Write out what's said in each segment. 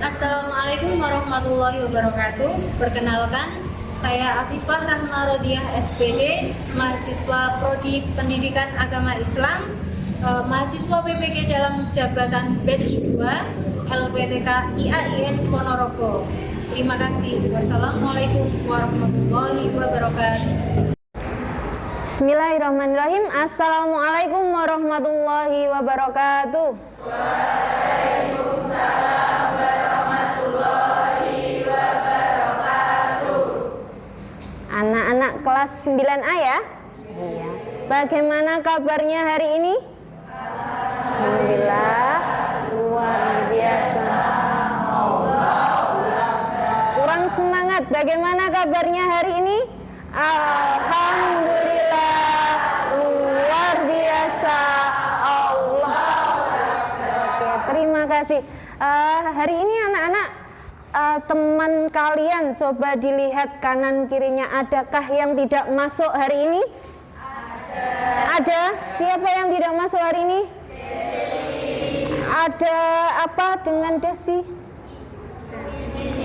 Assalamualaikum warahmatullahi wabarakatuh. Perkenalkan, saya Afifah Rahma Rodiah SPD, mahasiswa Prodi Pendidikan Agama Islam, mahasiswa PPG dalam jabatan Batch 2 LPTK IAIN Ponorogo. Terima kasih. Wassalamualaikum warahmatullahi wabarakatuh. Bismillahirrahmanirrahim. Assalamualaikum warahmatullahi wabarakatuh. Waalaikumsalam warahmatullahi wabarakatuh. Anak-anak kelas 9A ya? Iya. Bagaimana kabarnya hari ini? Alhamdulillah, luar biasa. Kurang semangat. Bagaimana kabarnya hari ini? Alhamdulillah, luar biasa. Oke, terima kasih. Hari ini anak-anak, teman kalian coba dilihat kanan kirinya, adakah yang tidak masuk hari ini? Ada. Siapa yang tidak masuk hari ini? Ada apa dengan Desi?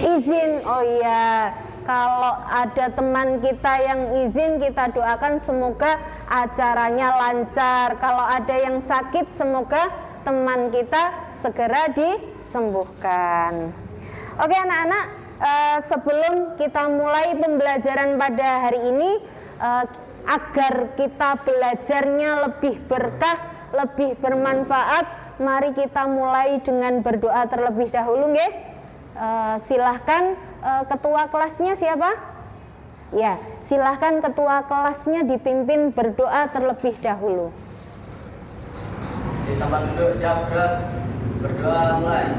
Izin. Oh iya, kalau ada teman kita yang izin, kita doakan semoga acaranya lancar. Kalau ada yang sakit, semoga teman kita segera disembuhkan. Oke anak-anak, sebelum kita mulai pembelajaran pada hari ini, agar kita belajarnya lebih berkah, lebih bermanfaat, mari kita mulai dengan berdoa terlebih dahulu, nggih. Silahkan ketua kelasnya siapa? Ya, silahkan ketua kelasnya dipimpin berdoa terlebih dahulu. Di tempat duduk siap gerak, berdoa mulai.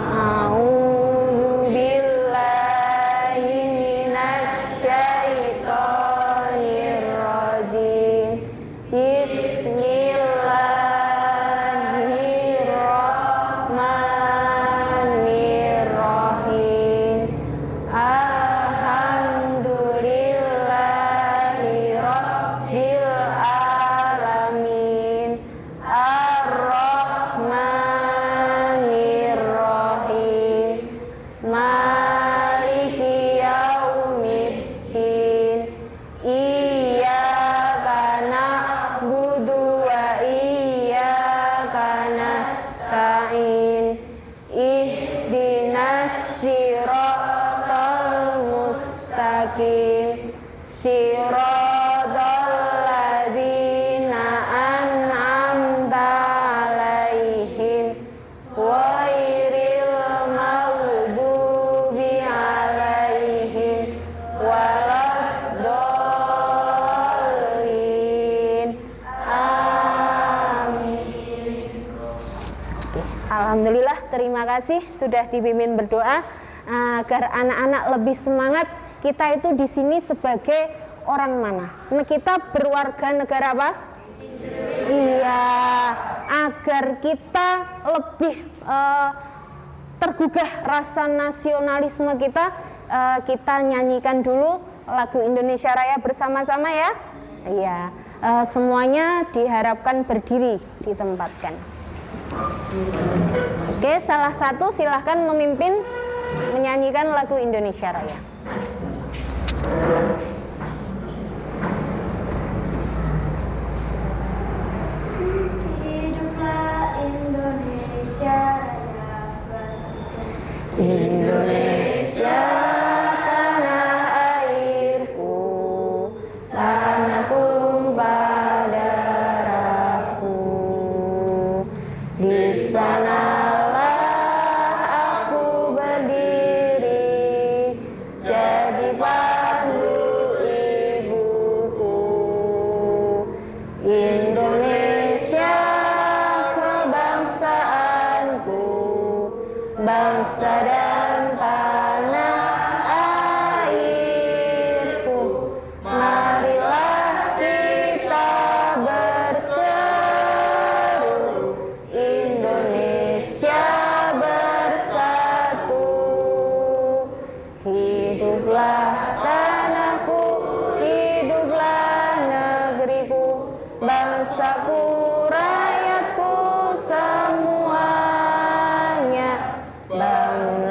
A'udzu billahi minasyaitonir rajim. Bismillahirrahmanirrahim. Alhamdulillahirabbil alamin. Ar-Rahmanirrahim. Maliki yaumiddin. Iyyaka na'budu wa iyyaka nasta'in. Ihdinas siratal mustaqim. Siratal ladzina an'amta 'alaihim ghairil maghdubi 'alaihim waladdallin. Amin. Alhamdulillah, terima kasih sudah dipimpin berdoa agar anak-anak lebih semangat. Kita itu di sini sebagai orang mana? Kita berwarga negara apa? Iya, agar kita lebih tergugah rasa nasionalisme kita, kita nyanyikan dulu lagu Indonesia Raya bersama-sama ya. Iya, semuanya diharapkan berdiri ditempatkan. Oke, salah satu silahkan memimpin menyanyikan lagu Indonesia Raya. Hiduplah Indonesia Raya. Indonesia tanah airku, tanah tumpah darahku. Di sanalah aku berdiri, jadi pandu ibuku. Indonesia kebangsaanku, bangsa dan tanah airku. Marilah kita berseru, Indonesia bersatu. Hiduplah tanahku, hiduplah negeriku, bangsaku, rakyatku semuanya. Bangun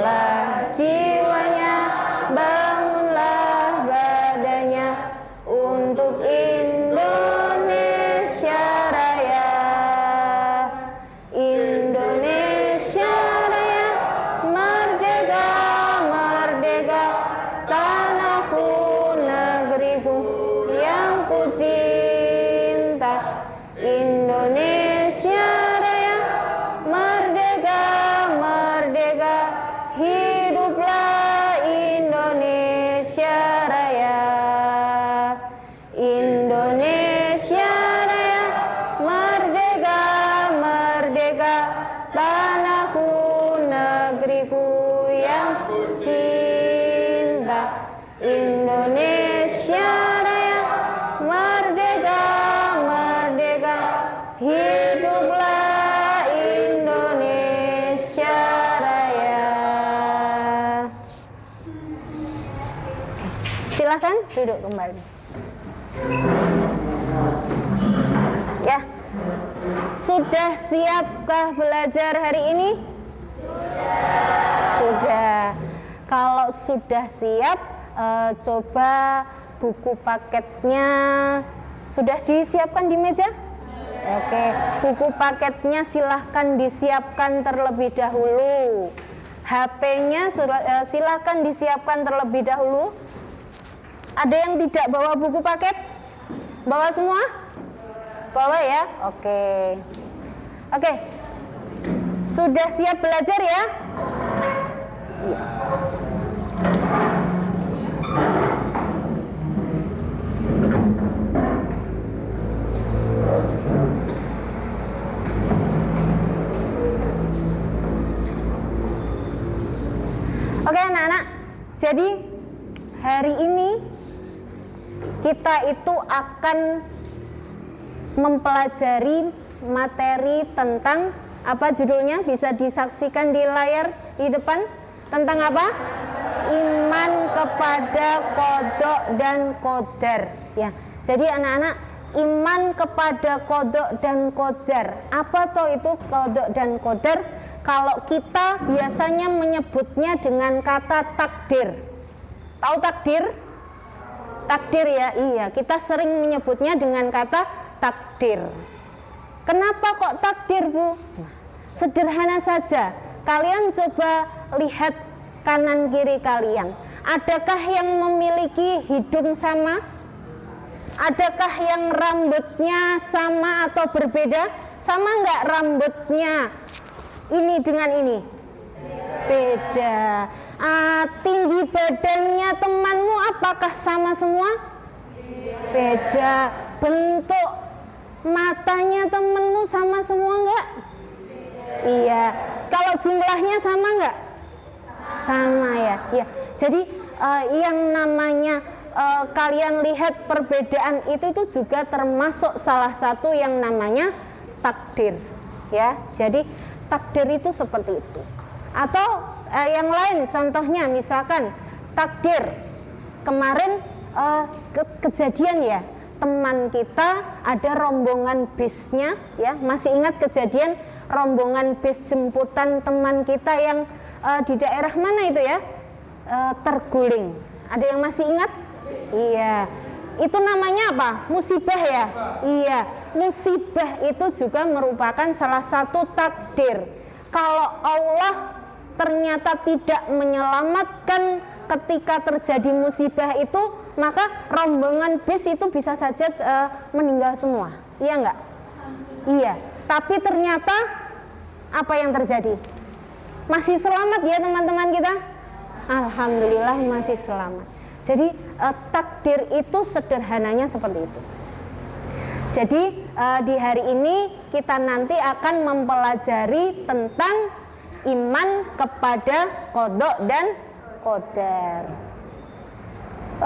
negeriku yang ku cinta, Indonesia Raya, merdeka, merdeka, hiduplah Indonesia Raya. Silakan duduk kembali. Ya, sudah siapkah belajar hari ini? Sudah. Kalau sudah siap, coba buku paketnya sudah disiapkan di meja? Oke, buku paketnya silahkan disiapkan terlebih dahulu. HP-nya silahkan disiapkan terlebih dahulu. Ada yang tidak bawa buku paket? Bawa semua? Bawa ya? Oke. Oke. Sudah siap belajar ya? Iya. Oke anak-anak, jadi hari ini kita itu akan mempelajari materi tentang apa judulnya, bisa disaksikan di layar di depan. Tentang apa? Iman kepada qada dan qadar. Ya. Jadi anak-anak, iman kepada qada dan qadar. Apa toh itu qada dan qadar? Kalau kita biasanya menyebutnya dengan kata takdir. Tahu takdir? Takdir ya, iya. Kita sering menyebutnya dengan kata takdir. Kenapa kok takdir, Bu? Nah, sederhana saja. Kalian coba lihat kanan kiri kalian. Adakah yang memiliki hidung sama? Adakah yang rambutnya sama atau berbeda? Sama nggak rambutnya ini dengan ini? Beda. Tinggi badannya temanmu apakah sama semua? Beda. Bentuk matanya temenmu sama semua nggak? Iya. Kalau jumlahnya sama nggak? Sama ya. Ya. Jadi yang namanya kalian lihat perbedaan itu juga termasuk salah satu yang namanya takdir. Ya. Jadi takdir itu seperti itu. Atau yang lain, contohnya misalkan takdir kemarin kejadian ya, teman kita ada rombongan bisnya ya, masih ingat kejadian rombongan bis jemputan teman kita yang di daerah mana itu ya, terguling. Ada yang masih ingat? Iya. Itu namanya apa? Musibah ya? Iya. Musibah itu juga merupakan salah satu takdir. Kalau Allah ternyata tidak menyelamatkan ketika terjadi musibah itu, maka rombongan bis itu bisa saja meninggal semua. Iya enggak? Iya. Tapi ternyata apa yang terjadi? Masih selamat ya teman-teman kita? Alhamdulillah masih selamat. Jadi takdir itu sederhananya seperti itu. Jadi di hari ini kita nanti akan mempelajari tentang iman kepada qada dan qadar.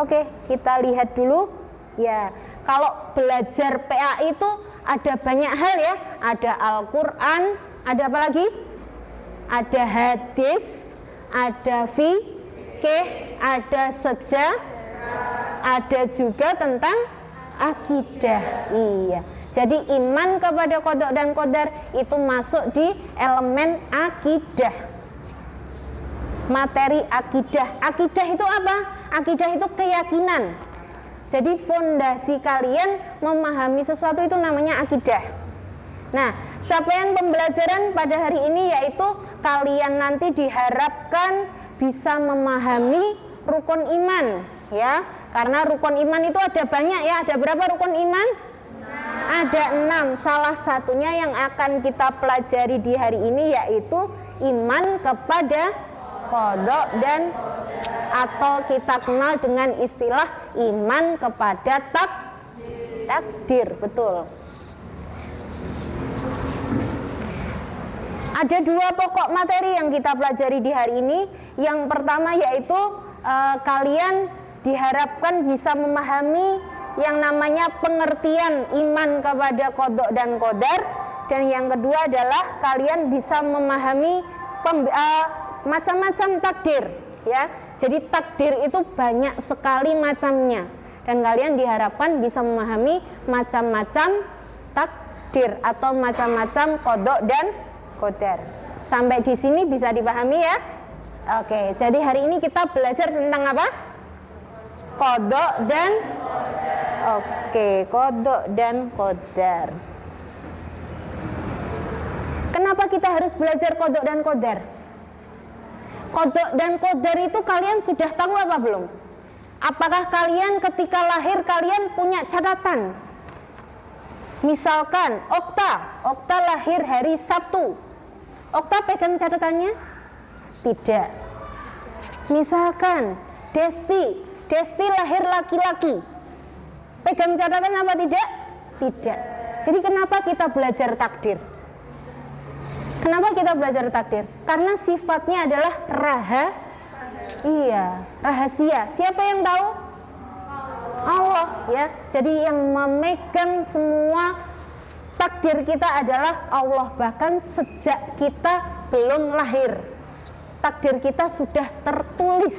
Oke, kita lihat dulu. Ya, kalau belajar PA itu ada banyak hal ya. Ada Al-Qur'an, ada apa lagi? Ada hadis, ada fikih, ada sejarah, ada juga tentang akidah. Iya. Jadi iman kepada qada dan qadar itu masuk di elemen akidah. Materi akidah. Akidah itu apa? Akidah itu keyakinan. Jadi fondasi kalian memahami sesuatu itu namanya akidah. Nah, capaian pembelajaran pada hari ini yaitu kalian nanti diharapkan bisa memahami rukun iman, ya. Karena rukun iman itu ada banyak ya. Ada berapa rukun iman? Ada 6. Salah satunya yang akan kita pelajari di hari ini yaitu iman kepada qada dan atau kita kenal dengan istilah iman kepada takdir. Betul. Ada 2 pokok materi yang kita pelajari di hari ini. Yang pertama yaitu kalian diharapkan bisa memahami yang namanya pengertian iman kepada qada dan qadar, dan yang kedua adalah kalian bisa memahami macam-macam takdir, ya. Jadi takdir itu banyak sekali macamnya, dan kalian diharapkan bisa memahami macam-macam takdir atau macam-macam qada dan qadar. Sampai di sini bisa dipahami ya? Oke, jadi hari ini kita belajar tentang apa? Qada dan qada dan qadar. Kenapa kita harus belajar qada dan qadar? Qada dan qadar itu kalian sudah tahu apa belum? Apakah kalian ketika lahir kalian punya catatan? Misalkan Okta lahir hari Sabtu. Okta pegang catatannya? Tidak. Misalkan Desti lahir laki-laki. Pegang catatan apa tidak? Tidak. Jadi kenapa kita belajar takdir? Kenapa kita belajar takdir? Karena sifatnya adalah rahasia. Siapa yang tahu? Allah, ya. Jadi yang memegang semua takdir kita adalah Allah. Bahkan sejak kita belum lahir, takdir kita sudah tertulis,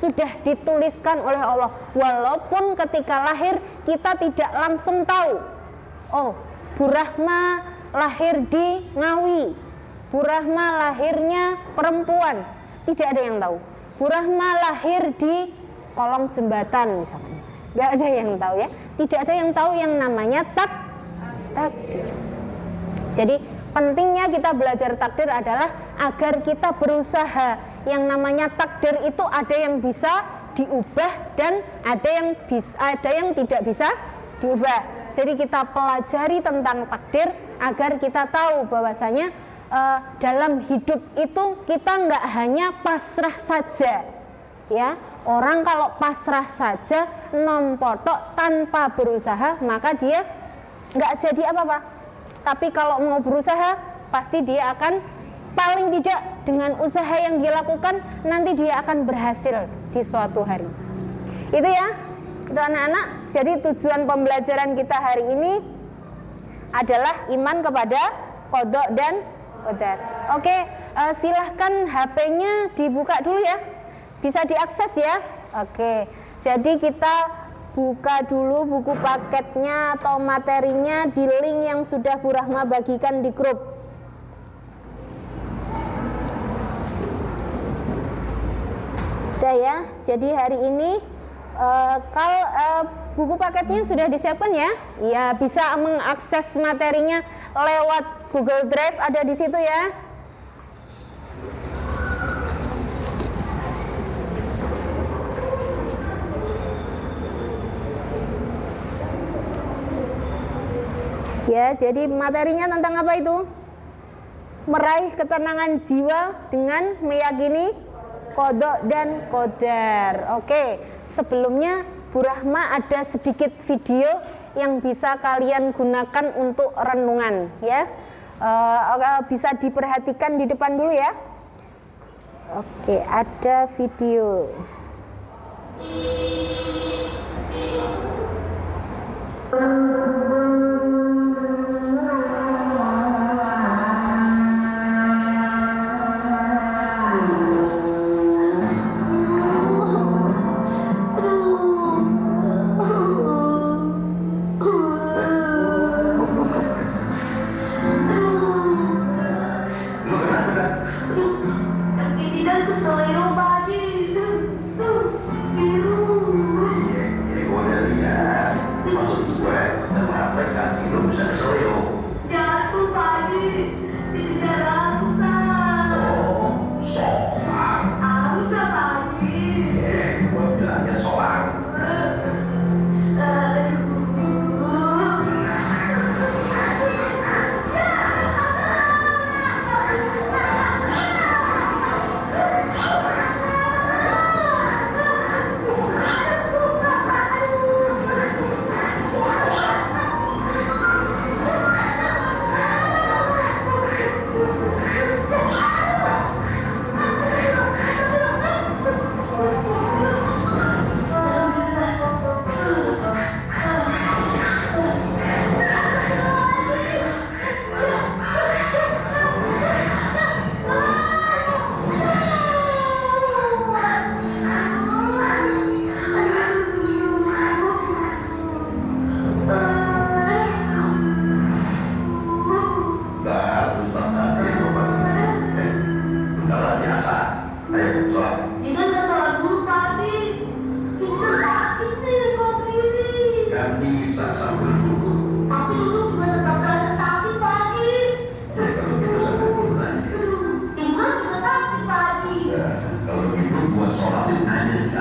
sudah dituliskan oleh Allah. Walaupun ketika lahir kita tidak langsung tahu, oh, Bu Rahma lahir di Ngawi, Bu Rahma lahirnya perempuan, tidak ada yang tahu. Bu Rahma lahir di kolong jembatan misalnya, nggak ada yang tahu, ya. Tidak ada yang tahu yang namanya takdir. Jadi pentingnya kita belajar takdir adalah agar kita berusaha. Yang namanya takdir itu ada yang bisa diubah dan ada yang tidak bisa diubah. Jadi kita pelajari tentang takdir agar kita tahu bahwasanya dalam hidup itu kita nggak hanya pasrah saja, ya. Orang kalau pasrah saja nompotok tanpa berusaha, maka dia nggak jadi apa-apa. Tapi kalau mau berusaha, pasti dia akan, paling tidak dengan usaha yang dia lakukan, nanti dia akan berhasil di suatu hari. Itu ya, itu anak-anak. Jadi tujuan pembelajaran kita hari ini adalah iman kepada qada dan qadar. Oke, silahkan HP-nya dibuka dulu ya, bisa diakses ya. Oke, jadi kita buka dulu buku paketnya atau materinya di link yang sudah Bu Rahma bagikan di grup. Sudah ya. Jadi hari ini kalau buku paketnya sudah disiapkan ya. Ya, bisa mengakses materinya lewat Google Drive, ada di situ ya. Ya, jadi materinya tentang apa itu? Meraih ketenangan jiwa dengan meyakini qada dan qadar. Oke, sebelumnya Bu Rahma ada sedikit video yang bisa kalian gunakan untuk renungan, ya. Bisa diperhatikan di depan dulu ya. Oke, ada video.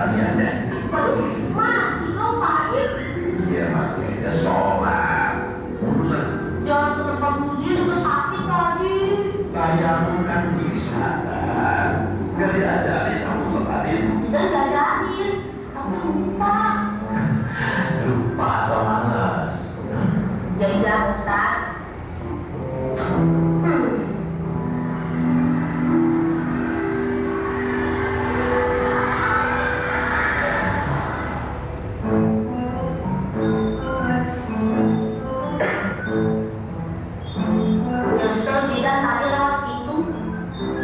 sekaliannya. Mati dong Pak Haji. Iya, makanya sholat. Urusan Jangan ke tempat mulia juga sakit Pak Haji. kayamu kan bisa kan? Nggak diajarin kamu sholatin. Sudah nggak ada akhir. Tapi lupa. Lupa atau males? Ya iya Ustaz. Nyesel tidak tadi lewat situ.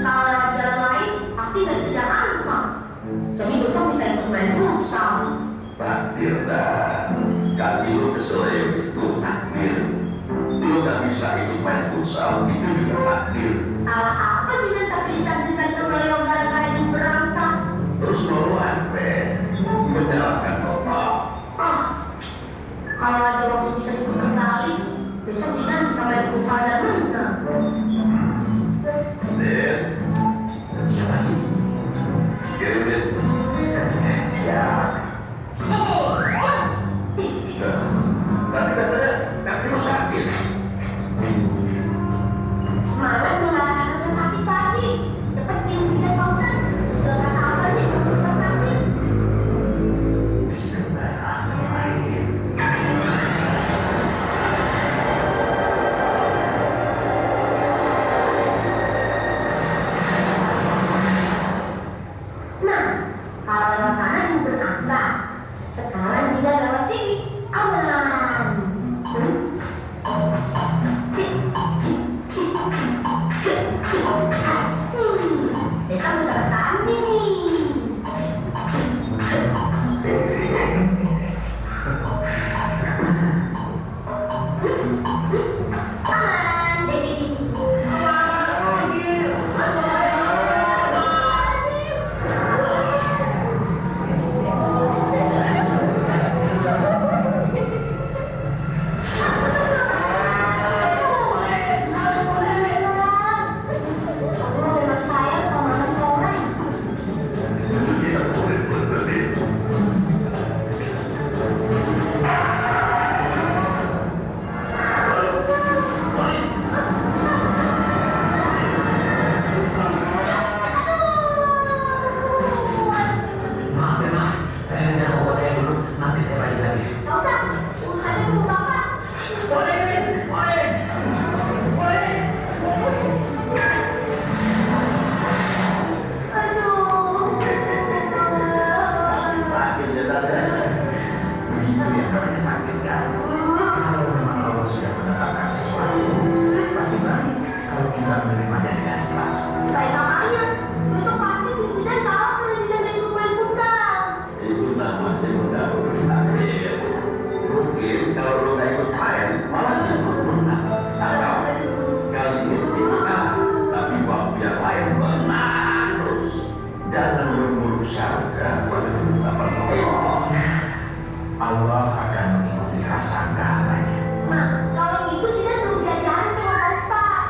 Kalau lewat jalan lain, pasti nggak bisa langsung. Jadi besok bisa ikut main futsal. Takdir dah. Kaki lu keseleo itu takdir. Lu nggak bisa ikut main futsal itu juga takdir. Salah apa dengan takdir-takdir keselio gara-gara ini berangsang? Terus mau apa? Menyalahkan Allah. Ah, kalau ada waktu bisa diputar balik, besok kita bisa main futsal dan menang. Den, iya masih. Kirimin. Siap. Tadi katanya kaki lu sakit. Semangat mengalahkan rasa sakit tadi. Cepat kirim sidat Pak Ustaz. Udah kata apa nih untuk praktik? Bismillahirrahmanirrahim. Nah, kalau lewat sana jemput angsa. Sekarang tidak lewat sini, aman. Kita bisa bertanding nih. Aman, Dewi. Iya, boleh betul itu. Maaf ya, Mas. Saya ngejar bawa saya dulu. Nanti saya balik lagi. Gak usah, urusannya dulu Bapak. Aduh. Sakit ya tadi. Begitu yang namanya takdir kan. Kalau memang Allah sudah menetapkan sesuatu, pasti baik kalau kita menerimanya dengan ikhlas. Kayak namanya, besok pasti Jidan kalah karena Jidan gak ikut main futsal. Itu namanya udah beri takdir. Mungkin kalau lu nggak ikut main, malah cepet menang. Atau kali ini kita, tapi waktu yang lain menang terus. Jangan berburu syarga pada ketetapan Allah. Allah akan mengikuti rasa kehananya. Nah, kalau gitu Jidan perlu diajarin sama Pak Ustaz.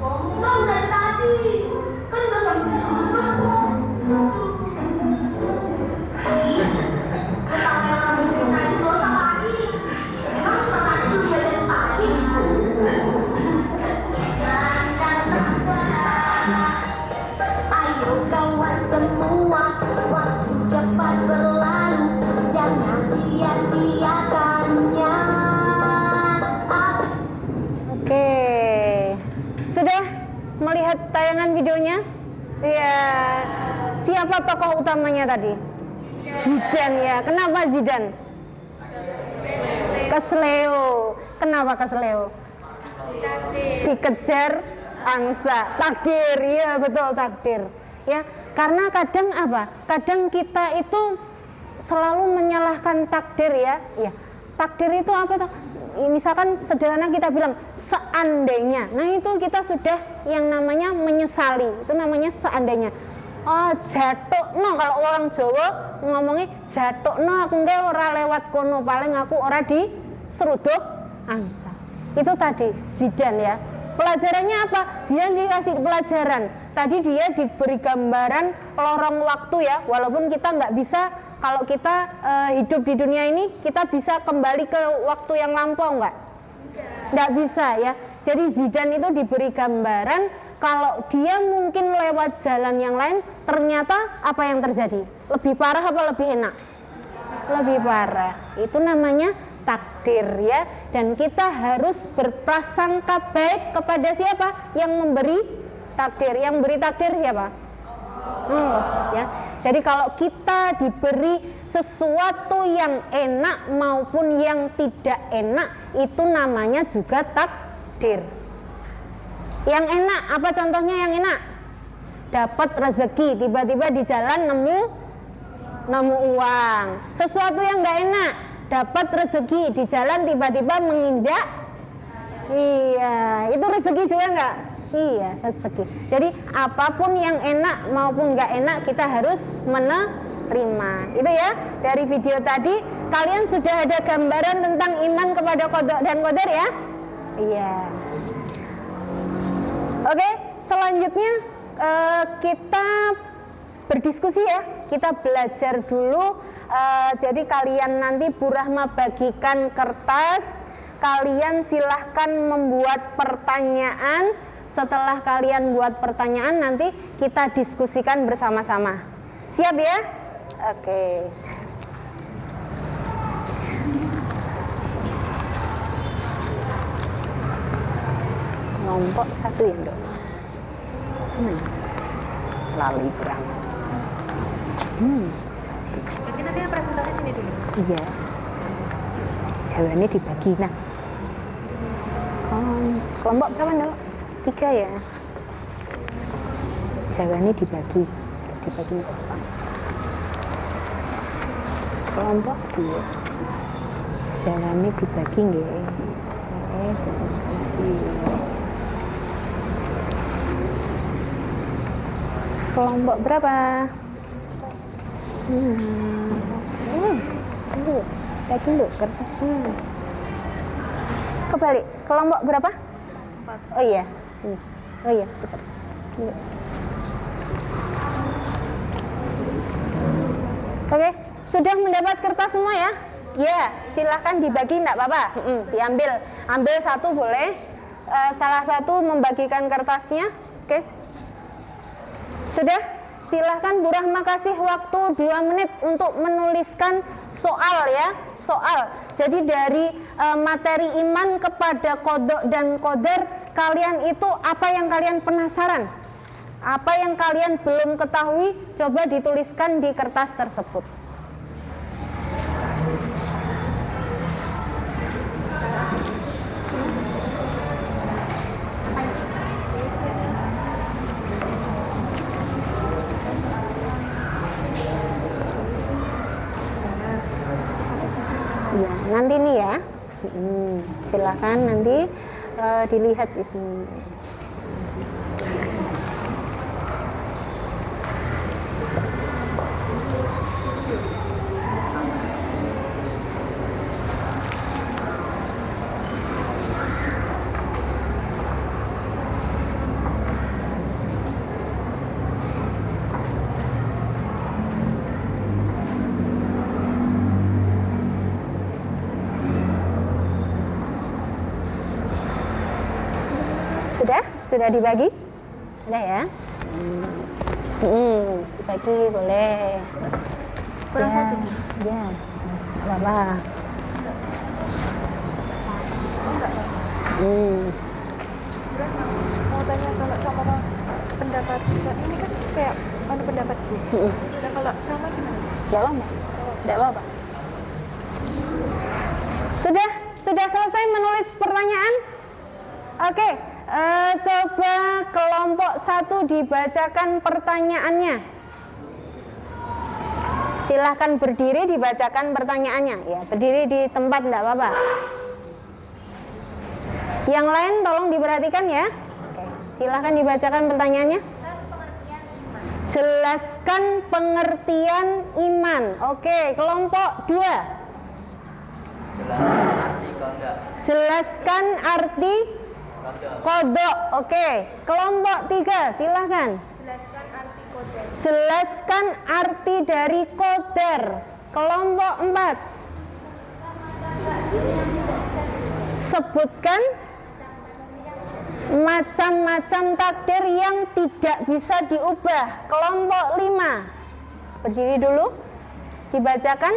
Ngomong dong dari tadi. Kan udah sampai surga kok. Betapa yang kamu cerita itu dosa lagi. Emang perasaan itu dia dari pagi. Ayo kawan semua, waktu cepat berlalu, jangan sia-siakannya. Oke, sudah melihat tayangan videonya? Ya, siapa tokoh utamanya tadi? Zidane ya. Kenapa Zidane? Kesleo. Kenapa kesleo? Dikejar angsa. Takdir, ya betul takdir. Ya, karena kadang apa? Kadang kita itu selalu menyalahkan takdir ya. Ya, takdir itu apa toh? Misalkan sederhana kita bilang seandainya. Nah, itu kita sudah yang namanya menyesali. Itu namanya seandainya. Oh, jatuhno, kalau orang Jawa ngomongnya jatuhno aku nggak ora lewat kono, paling aku ora di seruduk angsa. Itu tadi Zidane ya. Pelajarannya apa? Zidane dikasih pelajaran. tadi dia diberi gambaran lorong waktu ya, walaupun kita nggak bisa, kalau kita hidup di dunia ini, kita bisa kembali ke waktu yang lampau nggak bisa ya. Jadi Zidane itu diberi gambaran kalau dia mungkin lewat jalan yang lain, ternyata apa yang terjadi? Lebih parah apa lebih enak? Lebih parah. Itu namanya takdir ya. Dan kita harus berprasangka baik kepada siapa? Yang memberi takdir. Yang beri takdir siapa? Allah ya. Jadi kalau kita diberi sesuatu yang enak maupun yang tidak enak, itu namanya juga takdir. Yang enak, apa contohnya yang enak? Dapat rezeki, tiba-tiba di jalan nemu uang. Sesuatu yang nggak enak, dapat rezeki di jalan tiba-tiba menginjak. Iya, itu rezeki juga nggak? Iya, rezeki. Jadi apapun yang enak maupun nggak enak kita harus menerima. Itu ya, dari video tadi kalian sudah ada gambaran tentang iman kepada qada dan qadar ya? Iya. Oke, selanjutnya kita berdiskusi ya. Kita belajar dulu. Jadi kalian nanti Bu Rahma bagikan kertas. Kalian silahkan membuat pertanyaan. Setelah kalian buat pertanyaan, nanti kita diskusikan bersama-sama. Siap ya? Oke. Kelompok 1 ya, Dok? Lali kurang. 1. Tapi nanti yang presentasi sini dulu. Iya. Jawabannya dibagi, nah. Kelompok berapa, Dok? 3 ya. Jawabannya dibagi berapa? Kelompok 2. Jawabannya dibagi nggih. Terima kasih. Kelompok berapa? Bagi dulu kertasnya. Kebalik. Kelompok berapa? 4. Oh iya, sini. Oh iya, betul. Sini. Oke, sudah mendapat kertas semua ya? Ya, silahkan dibagi, enggak apa-apa. Diambil, ambil 1 boleh. Salah satu membagikan kertasnya. Oke. Sudah? Silahkan Bu Rahma kasih waktu 2 menit untuk menuliskan soal ya. Soal. Jadi dari materi iman kepada qada dan qadar, kalian itu apa yang kalian penasaran? Apa yang kalian belum ketahui? Coba dituliskan di kertas tersebut. Ya, nanti nih ya. Silakan nanti dilihat di sini. Sudah dibagi? Sudah ya? Dibagi boleh. Kurang ya, 1. Ya, apa? Mau tanya kalau sama pendapat ini kan kayak pendapat Bu. Nah kalau sama gimana? Tidak apa-apa. Sudah selesai menulis pertanyaan? Oke. Coba kelompok 1 dibacakan pertanyaannya. Silahkan berdiri dibacakan pertanyaannya. Ya, berdiri di tempat enggak apa-apa. Yang lain tolong diperhatikan ya. Oke, silahkan dibacakan pertanyaannya. Jelaskan pengertian iman. Oke, kelompok 2. Jelaskan arti kehendak. Jelaskan arti Kodok. Oke. Kelompok 3, silahkan. Jelaskan arti kodar. Jelaskan arti dari qadar. Kelompok 4. Sebutkan macam-macam takdir yang tidak bisa diubah. Kelompok 5. Berdiri dulu. Dibacakan.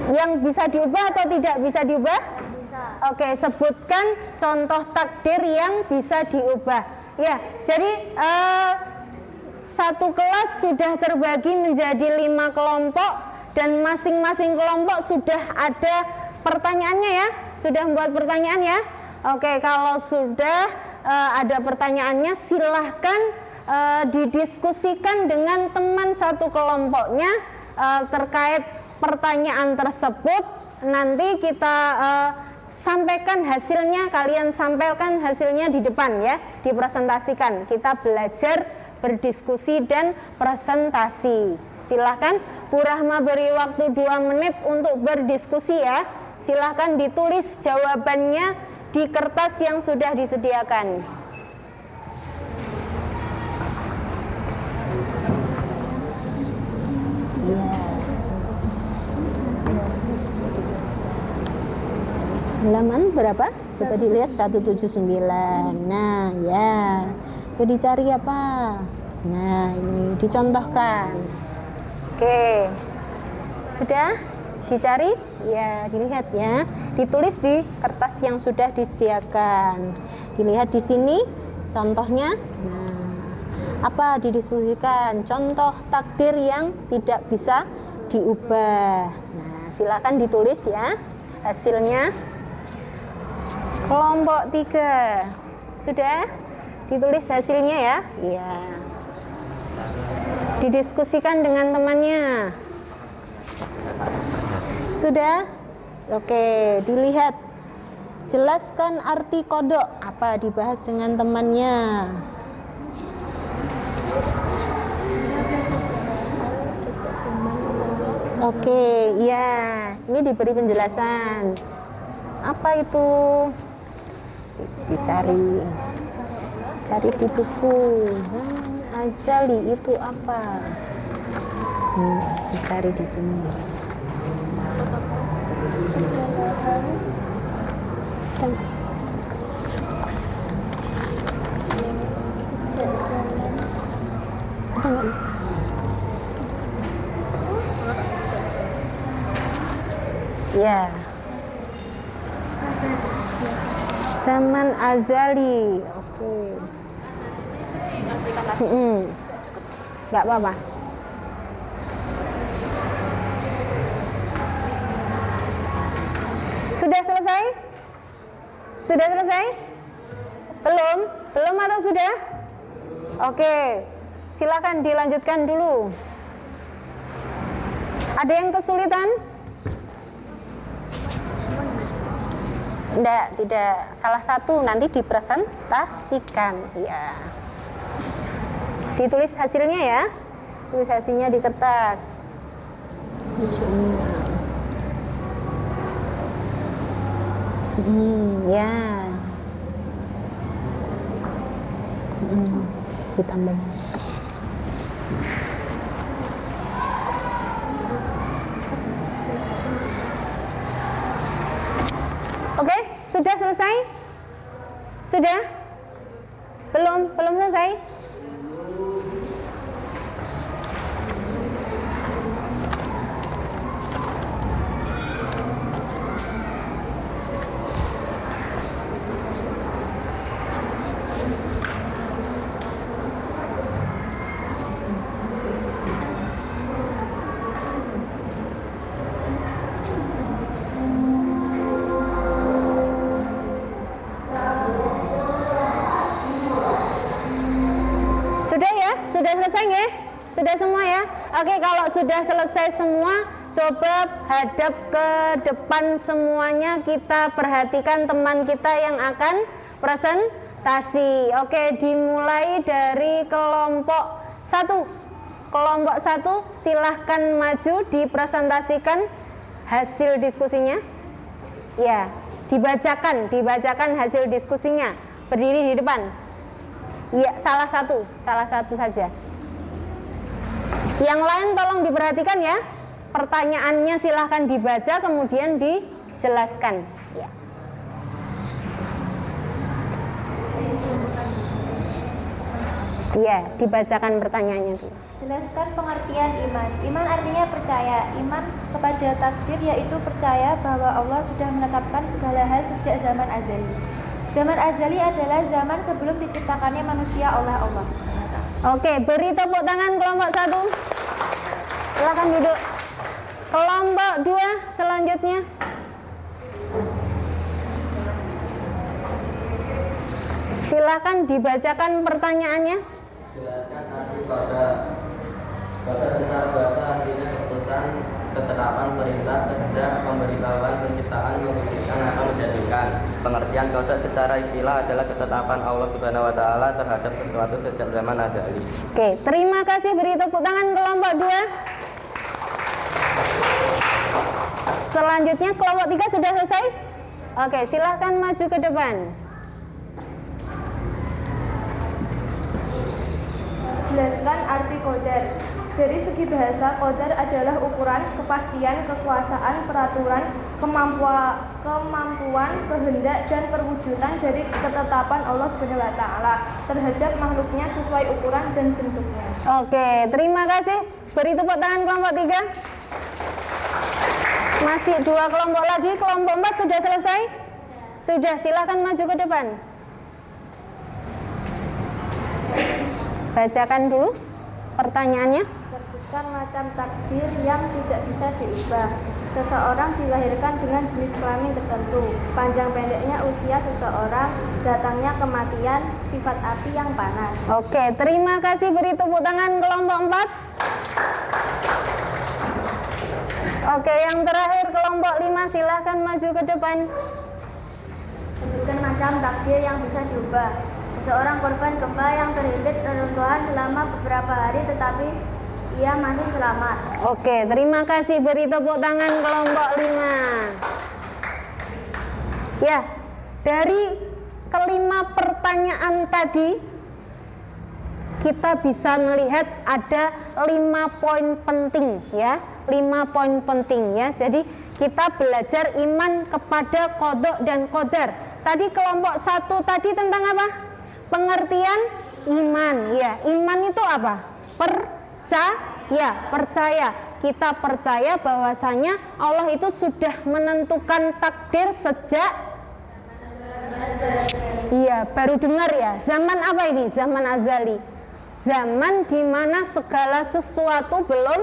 Yang bisa diubah atau tidak bisa diubah? Oke, sebutkan contoh takdir yang bisa diubah. Ya, jadi satu kelas sudah terbagi menjadi 5 kelompok dan masing-masing kelompok sudah ada pertanyaannya ya. Sudah membuat pertanyaan ya. Oke, kalau sudah ada pertanyaannya silahkan didiskusikan dengan teman satu kelompoknya terkait pertanyaan tersebut. Nanti kita sampaikan hasilnya, kalian sampaikan hasilnya di depan ya, dipresentasikan. Kita belajar berdiskusi dan presentasi. Silahkan Bu Rahma beri waktu 2 menit untuk berdiskusi ya. Silahkan ditulis jawabannya di kertas yang sudah disediakan. Halaman berapa? Coba dilihat 179. Nah, ya. Mau dicari apa? Nah, ini dicontohkan. Oke. Sudah dicari? Ya, dilihat ya. Ditulis di kertas yang sudah disediakan. Dilihat di sini contohnya. Nah, apa didiskusikan? Contoh takdir yang tidak bisa diubah. Nah, silakan ditulis ya hasilnya. Kelompok 3 sudah ditulis hasilnya ya. Iya. Didiskusikan dengan temannya. Sudah? Oke, dilihat. Jelaskan arti kodok. Apa dibahas dengan temannya? Oke, ya. Ini diberi penjelasan. Apa itu? Dicari. Cari di buku. Zaman azali itu apa? Nih, dicari di sini. Dan Sejak zaman ada nggak? Ya. Zaman azali. Oke. Nggak apa-apa. Sudah selesai? Sudah selesai? Belum? Belum atau sudah? Oke. Silakan dilanjutkan dulu. Ada yang kesulitan? Tidak. Salah satu nanti dipresentasikan. Ya. Ditulis hasilnya ya. Tulis hasilnya di kertas. Ya. Ditambah. Oke, sudah selesai? Sudah? Belum selesai? Sudah selesai ya? Sudah semua ya? Oke, kalau sudah selesai semua, coba hadap ke depan semuanya. Kita perhatikan teman kita yang akan presentasi. Oke, dimulai dari kelompok 1. Kelompok 1 silahkan maju dipresentasikan hasil diskusinya. Ya, Dibacakan hasil diskusinya. Berdiri di depan. Iya, salah satu saja. Yang lain tolong diperhatikan ya. Pertanyaannya silahkan dibaca kemudian dijelaskan. Ya. Iya, dibacakan pertanyaannya dulu. Jelaskan pengertian iman. Iman artinya percaya. Iman kepada takdir yaitu percaya bahwa Allah sudah menetapkan segala hal sejak zaman azali. Zaman azali adalah zaman sebelum diciptakannya manusia oleh Allah. Oke, beri tepuk tangan kelompok 1. Silakan duduk. Kelompok 2 selanjutnya. Silakan dibacakan pertanyaannya. Jelaskan arti qadar. Qadar secara bahasa artinya keputusan, ketetapan, perintah, kehendak, pemberitahuan, penciptaan, mewujudkan atau menjadikan. Pengertian qadar secara istilah adalah ketetapan Allah Subhanahu wa taala terhadap sesuatu sejak zaman azali. Oke, terima kasih, beri tepuk tangan kelompok 2. Selanjutnya kelompok 3 sudah selesai? Oke, silahkan maju ke depan. Jelaskan arti qadar. Dari segi bahasa, qadar adalah ukuran, kepastian, kekuasaan, peraturan, kemampuan, kehendak, dan perwujudan dari ketetapan Allah SWT terhadap makhluknya sesuai ukuran dan bentuknya. Oke, terima kasih. Beri tepuk tangan kelompok 3. Masih 2 kelompok lagi. Kelompok 4 sudah selesai? Sudah, silakan maju ke depan. Bacakan dulu pertanyaannya. Sebutkan macam takdir yang tidak bisa diubah. Seseorang dilahirkan dengan jenis kelamin tertentu, panjang pendeknya usia seseorang, datangnya kematian, sifat api yang panas. Oke, terima kasih. Beri tepuk tangan kelompok 4. Oke, yang terakhir kelompok 5, silahkan maju ke depan. Sebutkan macam takdir yang bisa diubah. Seorang korban gempa yang terhimpit reruntuhan selama beberapa hari tetapi ia masih selamat. Oke, terima kasih. Beri tepuk tangan kelompok 5. Ya, dari kelima pertanyaan tadi kita bisa melihat ada 5 poin penting ya. 5 poin penting ya. Jadi kita belajar iman kepada qada dan qadar. Tadi kelompok 1 tadi tentang apa? Pengertian iman ya. Iman itu apa? Percaya. Kita percaya bahwasanya Allah itu sudah menentukan takdir sejak baru dengar ya. Zaman apa ini? Zaman azali. Zaman di mana segala sesuatu belum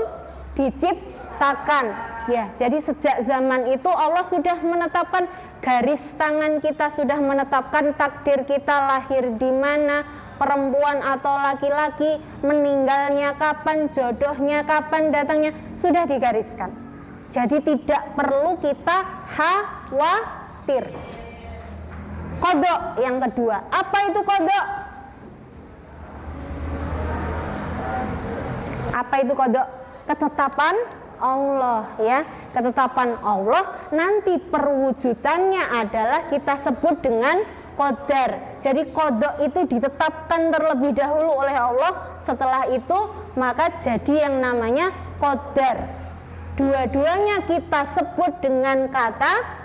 diciptakan. Ya, jadi sejak zaman itu Allah sudah menetapkan garis tangan kita, sudah menetapkan takdir kita lahir di mana, perempuan atau laki-laki, meninggalnya kapan, jodohnya kapan, datangnya sudah digariskan. Jadi tidak perlu kita khawatir. Qada yang kedua, apa itu qada? Apa itu qada? Ketetapan Allah ya. Ketetapan Allah nanti perwujudannya adalah kita sebut dengan qadar. Jadi qada itu ditetapkan terlebih dahulu oleh Allah, setelah itu maka jadi yang namanya qadar. Dua-duanya kita sebut dengan kata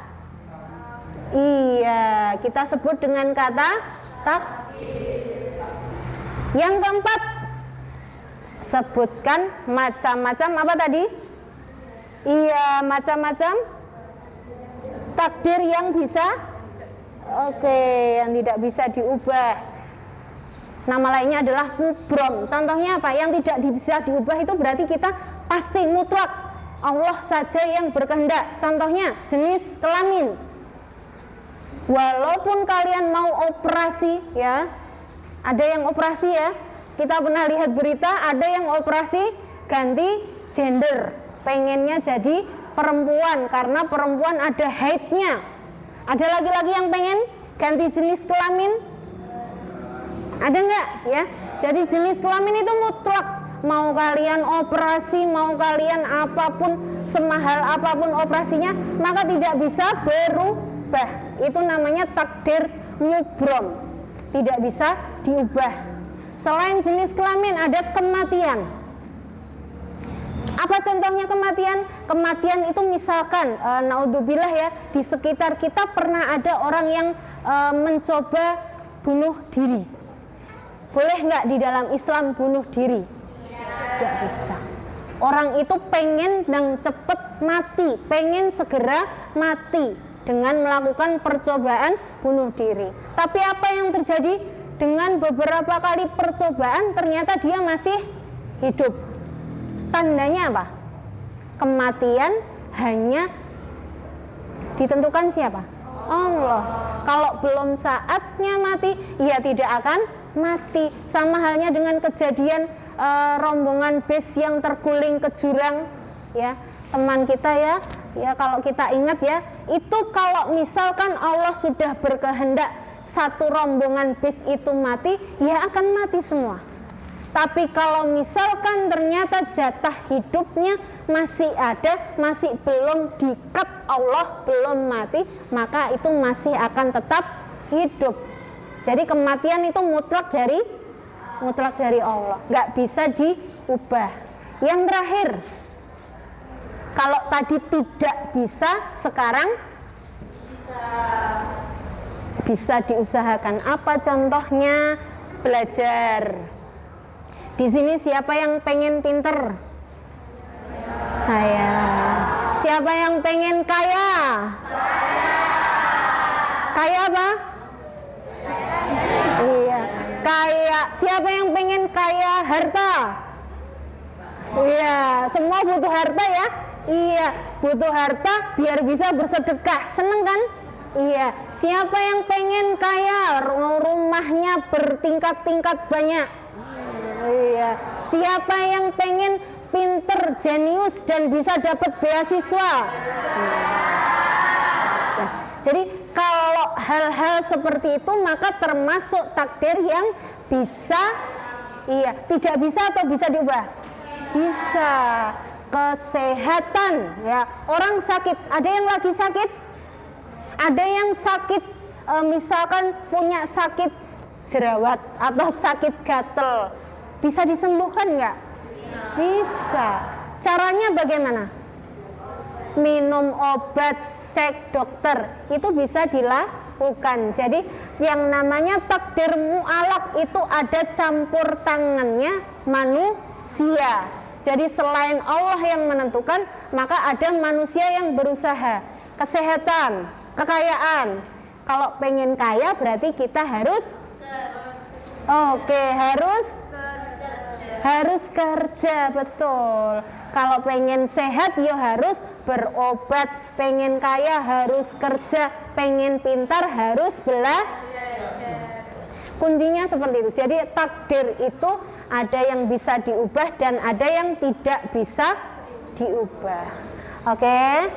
kita sebut dengan kata takdir. Yang keempat, sebutkan macam-macam apa tadi? Macam-macam takdir yang bisa yang tidak bisa diubah. Nama lainnya adalah mubrom. Contohnya apa? Yang tidak bisa diubah itu berarti kita pasti mutlak Allah saja yang berkehendak. Contohnya jenis kelamin. Walaupun kalian mau operasi ya, ada yang operasi ya. Kita pernah lihat berita ada yang operasi ganti gender, pengennya jadi perempuan karena perempuan ada haidnya. Ada laki-laki yang pengen ganti jenis kelamin? Ada enggak ya? Jadi jenis kelamin itu mutlak. Mau kalian operasi, mau kalian apapun, semahal apapun operasinya, maka tidak bisa berubah. diubah. Itu namanya takdir mubrom, tidak bisa diubah. Selain jenis kelamin ada kematian. Apa contohnya kematian? Kematian itu misalkan naudzubillah ya, di sekitar kita pernah ada orang yang mencoba bunuh diri. Boleh nggak di dalam Islam bunuh diri? Nggak bisa. Orang itu pengen dan cepet mati, pengen segera mati dengan melakukan percobaan bunuh diri. Tapi apa yang terjadi? Dengan beberapa kali percobaan ternyata dia masih hidup. Tandanya apa? Kematian hanya ditentukan siapa? Allah. Kalau belum saatnya mati, ia tidak akan mati. Sama halnya dengan kejadian rombongan bis yang terguling ke jurang, ya, teman kita ya kalau kita ingat ya, itu kalau misalkan Allah sudah berkehendak satu rombongan bis itu mati, ya akan mati semua. Tapi kalau misalkan ternyata jatah hidupnya masih ada, masih belum di-cut Allah, belum mati, maka itu masih akan tetap hidup. Jadi kematian itu mutlak dari Allah, nggak bisa diubah. Yang terakhir, kalau tadi tidak bisa, sekarang bisa diusahakan. Apa contohnya? Belajar. Di sini siapa yang pengen pinter? Saya. Siapa yang pengen kaya? Saya. Kaya apa? Iya, kaya. Siapa yang pengen kaya harta? Iya, semua butuh harta ya? Iya, butuh harta biar bisa bersedekah. Seneng kan? Iya. Siapa yang pengen kaya? Rumahnya bertingkat-tingkat banyak. Iya. Siapa yang pengen pinter, jenius dan bisa dapat beasiswa? Jadi kalau hal-hal seperti itu maka termasuk takdir yang bisa, iya, tidak bisa atau bisa diubah? Bisa. Kesehatan, ya, orang sakit, ada yang lagi sakit, ada yang sakit, misalkan punya sakit jerawat atau sakit gatel, bisa disembuhkan nggak? Bisa. Caranya bagaimana? Minum obat, cek dokter, itu bisa dilakukan. Jadi yang namanya takdir mu'alaq itu ada campur tangannya manusia. Jadi selain Allah yang menentukan, maka ada manusia yang berusaha. Kesehatan, kekayaan. Kalau pengen kaya berarti kita harus harus kerja, betul. Kalau pengen sehat ya harus berobat, pengen kaya harus kerja, pengen pintar harus belajar. Kuncinya seperti itu. Jadi takdir itu ada yang bisa diubah dan ada yang tidak bisa diubah. Oke,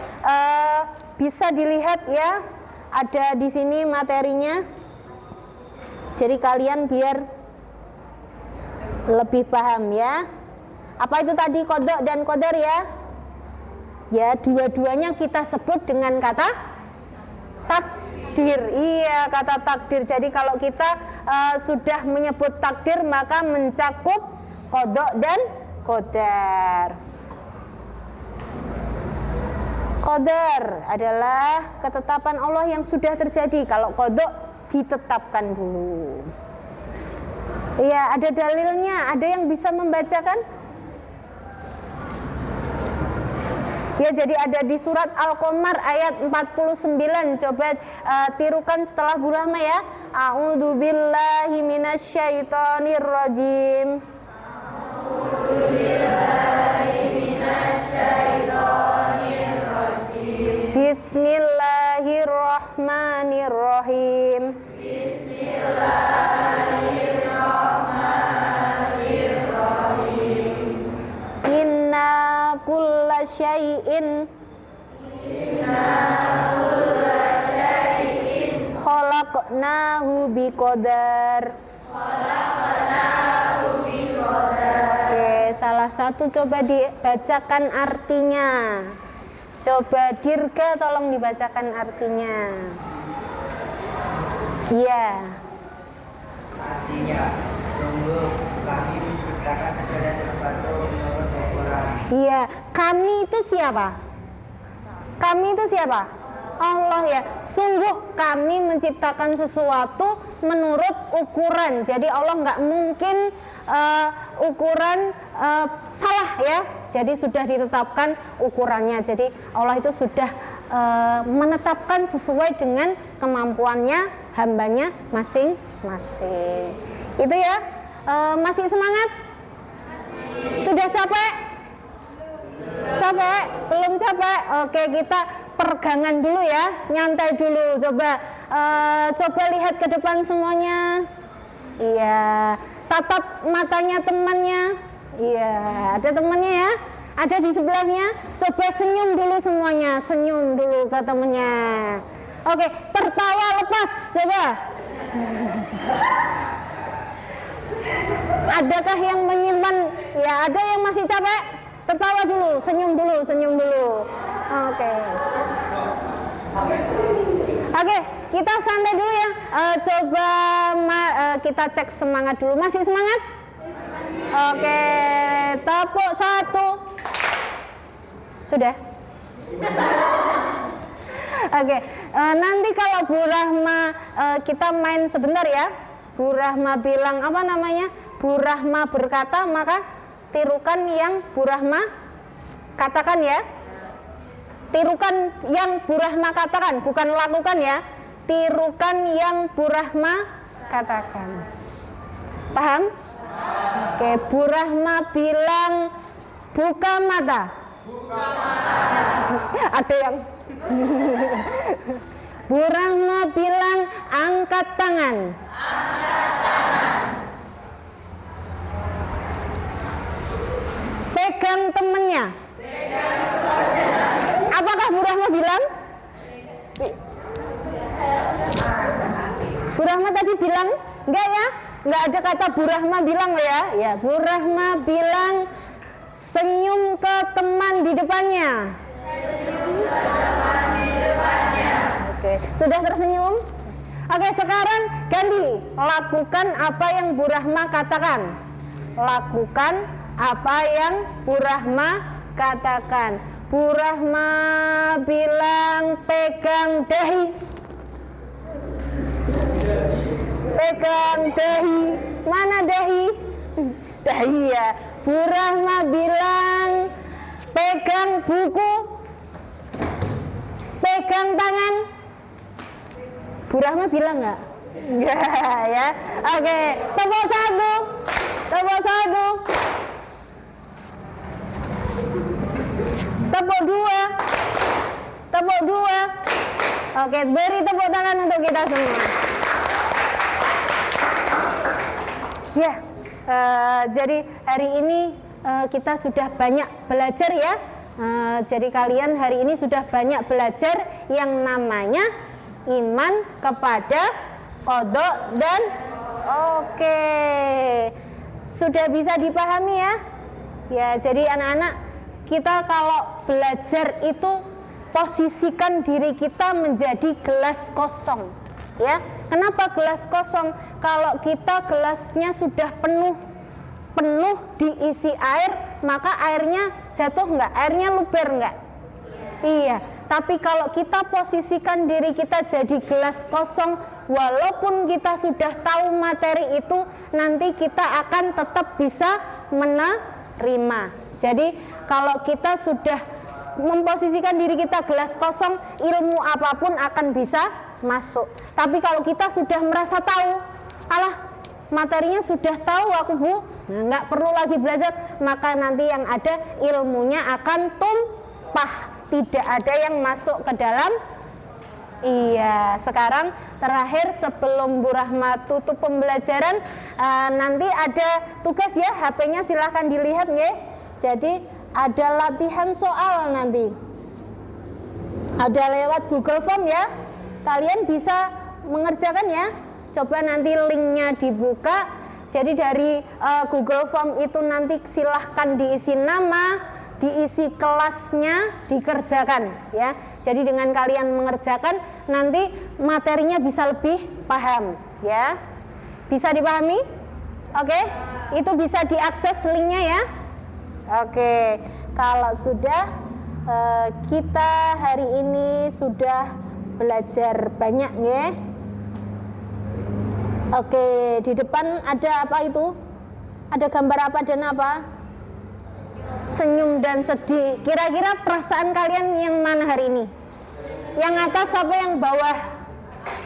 bisa dilihat ya, ada di sini materinya. Jadi kalian biar lebih paham ya. Apa itu tadi qada dan qadar ya? Ya, dua-duanya kita sebut dengan kata takdir. Iya, kata takdir. Jadi kalau kita sudah menyebut takdir maka mencakup qada dan qadar. Qadar adalah ketetapan Allah yang sudah terjadi. Kalau qada ditetapkan dulu. Iya, ada dalilnya. Ada yang bisa membacakan? Ya, jadi ada di surat Al-Qamar ayat 49. Coba tirukan setelah Bu Rahma ya. A'udzubillahi minasyaitonir rajim. Bismillahirrahmanirrahim. Inna kulla syai'in khalaqnahu biqadar. Oke, salah satu coba dibacakan artinya. Coba Dirga tolong dibacakan artinya. Iya. Artinya, sungguh kami menciptakan segala sesuatu menurut ukuran. Iya, kami itu siapa? Kami itu siapa? Allah ya. Sungguh kami menciptakan sesuatu menurut ukuran. Jadi Allah nggak mungkin ukuran salah ya. Jadi sudah ditetapkan ukurannya. Jadi Allah itu sudah menetapkan sesuai dengan kemampuannya hambanya masing-masing. Itu ya. Masih semangat? Sudah capek? Capek? Belum capek? Oke, kita pergangan dulu ya, nyantai dulu. Coba lihat ke depan semuanya. Iya, tatap matanya temannya. Iya, ada temannya ya, ada di sebelahnya. Coba senyum dulu semuanya, senyum dulu ke temannya. Oke, tertawa lepas, coba. Adakah yang menyimpan? Ya, ada yang masih capek? Tertawa dulu, senyum dulu, senyum dulu. Oke, kita santai dulu ya. Coba kita cek semangat dulu. Masih semangat? Oke, tepuk 1. Sudah? Oke, nanti kalau Bu Rahma kita main sebentar ya. Bu Rahma bilang apa namanya? Bu Rahma berkata, maka tirukan yang Bu Rahma katakan ya. Tirukan yang Bu Rahma katakan, bukan lakukan ya. Tirukan yang Bu Rahma katakan. Paham? Oke, Bu Rahma bilang buka mata. Buka mata. Ada yang Bu Rahma bilang angkat tangan. Angkat tangan. Pegang temennya. Apakah Bu Rahma bilang? Bu Rahma tadi bilang? Enggak ya? Enggak ada kata Bu Rahma bilang ya? Ya, Bu Rahma bilang senyum ke teman di depannya. Oke, sudah tersenyum? Oke, sekarang ganti. Lakukan apa yang Bu Rahma katakan. Lakukan apa yang Bu Rahma katakan. Bu Rahma bilang pegang dahi. Pegang dahi. Mana dahi? Dahi ya. Bu Rahma bilang pegang buku. Pegang tangan. Bu Rahma bilang nggak? Enggak ya. Oke, tepuk 1. Tepuk 1. Tepuk 2. Tepuk 2. Oke, beri tepuk tangan untuk kita semua. Ya, jadi hari ini kita sudah banyak belajar ya. Jadi kalian hari ini sudah banyak belajar yang namanya iman kepada qada dan oke. Sudah bisa dipahami ya? Ya, jadi anak-anak, kita kalau belajar itu posisikan diri kita menjadi gelas kosong. Ya, kenapa gelas kosong? Kalau kita gelasnya sudah penuh diisi air, maka airnya jatuh nggak? Airnya luber nggak? Iya. Tapi kalau kita posisikan diri kita jadi gelas kosong, walaupun kita sudah tahu materi itu, nanti kita akan tetap bisa menerima. Jadi kalau kita sudah memposisikan diri kita gelas kosong, ilmu apapun akan bisa masuk. Tapi kalau kita sudah merasa tahu, alah materinya sudah tahu aku Bu, nggak perlu lagi belajar, maka nanti yang ada ilmunya akan tumpah, tidak ada yang masuk ke dalam. Iya, sekarang terakhir sebelum Bu Rahma tutup pembelajaran, nanti ada tugas ya, HP-nya silahkan dilihat ya. Jadi ada latihan soal nanti, ada lewat Google Form ya. Kalian bisa mengerjakan ya. Coba nanti linknya dibuka. Jadi dari Google Form itu nanti silahkan diisi nama, diisi kelasnya dikerjakan ya. Jadi dengan kalian mengerjakan nanti materinya bisa lebih paham ya. Bisa dipahami? Oke, itu bisa diakses linknya ya. Oke, kalau sudah kita hari ini sudah belajar banyak ya. Oke, di depan ada apa itu? Ada gambar apa dan apa? Senyum dan sedih. Kira-kira perasaan kalian yang mana hari ini? Yang atas apa yang bawah?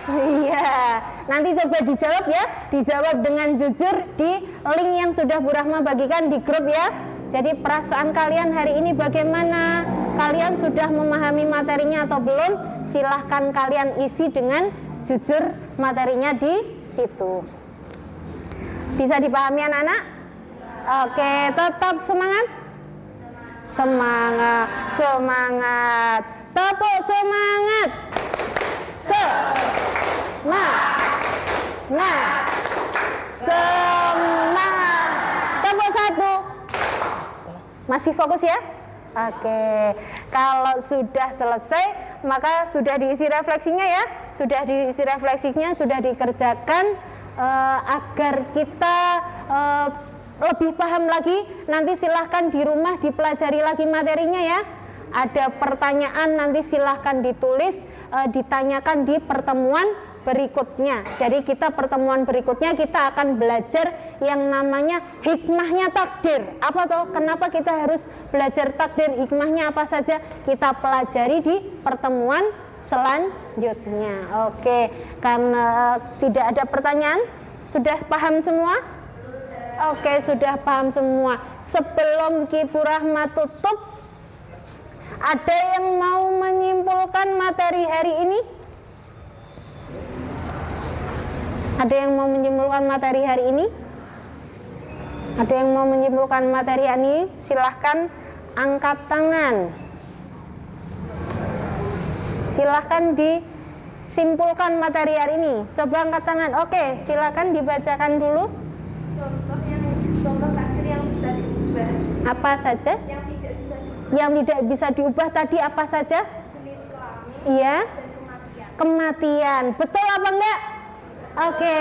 Iya, nanti coba dijawab ya. Dijawab dengan jujur di link yang sudah Bu Rahma bagikan di grup ya. Jadi perasaan kalian hari ini bagaimana? Kalian sudah memahami materinya atau belum? Silahkan kalian isi dengan jujur materinya di situ. Bisa dipahami anak-anak? Oke, tetap semangat. Semangat, semangat. Tepuk semangat. Semangat. Tepuk satu. Masih fokus ya? Oke, kalau sudah selesai maka sudah diisi refleksinya ya. Sudah diisi refleksinya, sudah dikerjakan agar kita lebih paham lagi. Nanti silahkan di rumah dipelajari lagi materinya ya. Ada pertanyaan nanti silahkan ditulis, ditanyakan di pertemuan berikutnya. Jadi kita pertemuan berikutnya kita akan belajar yang namanya hikmahnya takdir. Apa toh? Kenapa kita harus belajar takdir? Hikmahnya apa saja? Kita pelajari di pertemuan selanjutnya. Oke, karena tidak ada pertanyaan, sudah paham semua? Oke, sudah paham semua. Sebelum Bu Rahma tutup, ada yang mau menyimpulkan materi hari ini? Ada yang mau menyimpulkan materi hari ini? Ada yang mau menyimpulkan materi ini? Silahkan angkat tangan. Silahkan disimpulkan materi hari ini. Coba angkat tangan. Oke, silahkan dibacakan dulu. Contoh takdir yang bisa diubah. Apa saja? Yang tidak bisa diubah. Yang tidak bisa diubah tadi apa saja? Jenis kelamin Iya. dan kematian. Kematian. Betul apa enggak? Oke.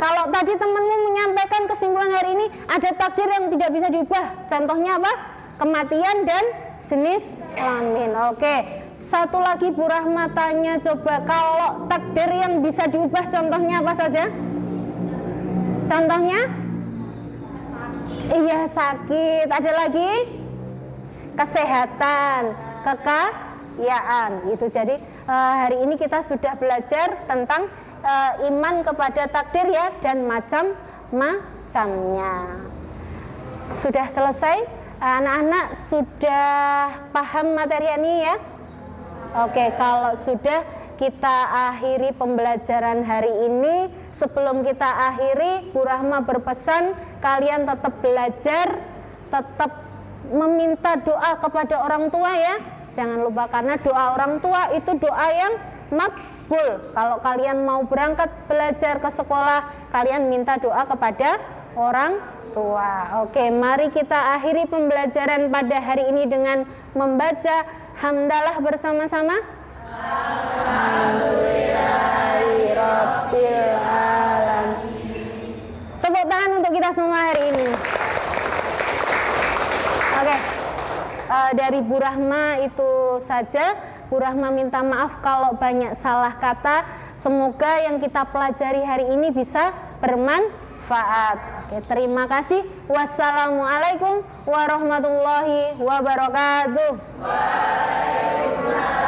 Kalau tadi temanmu menyampaikan kesimpulan hari ini ada takdir yang tidak bisa diubah. Contohnya apa? Kematian dan jenis kelamin. Oke. Satu lagi Bu Rahma tanya, coba kalau takdir yang bisa diubah contohnya apa saja? Contohnya? Iya, sakit. Ada lagi? Kesehatan, kekayaan. Itu jadi hari ini kita sudah belajar tentang iman kepada takdir ya dan macam-macamnya. Sudah selesai? Anak-anak sudah paham materi ini ya? Oke, kalau sudah kita akhiri pembelajaran hari ini. Sebelum kita akhiri, Bu Rahma berpesan kalian tetap belajar, tetap meminta doa kepada orang tua ya. Jangan lupa karena doa orang tua itu doa yang makbul. Kalau kalian mau berangkat belajar ke sekolah, kalian minta doa kepada orang tua. Oke, mari kita akhiri pembelajaran pada hari ini dengan membaca hamdalah bersama-sama. Alhamdulillahirabbil alamin. Tepuk tangan untuk kita semua hari ini. Oke. Dari Bu Rahma itu saja. Bu Rahma minta maaf kalau banyak salah kata. Semoga yang kita pelajari hari ini bisa bermanfaat. Oke, terima kasih. Wassalamualaikum warahmatullahi wabarakatuh. Waalaikumsalam.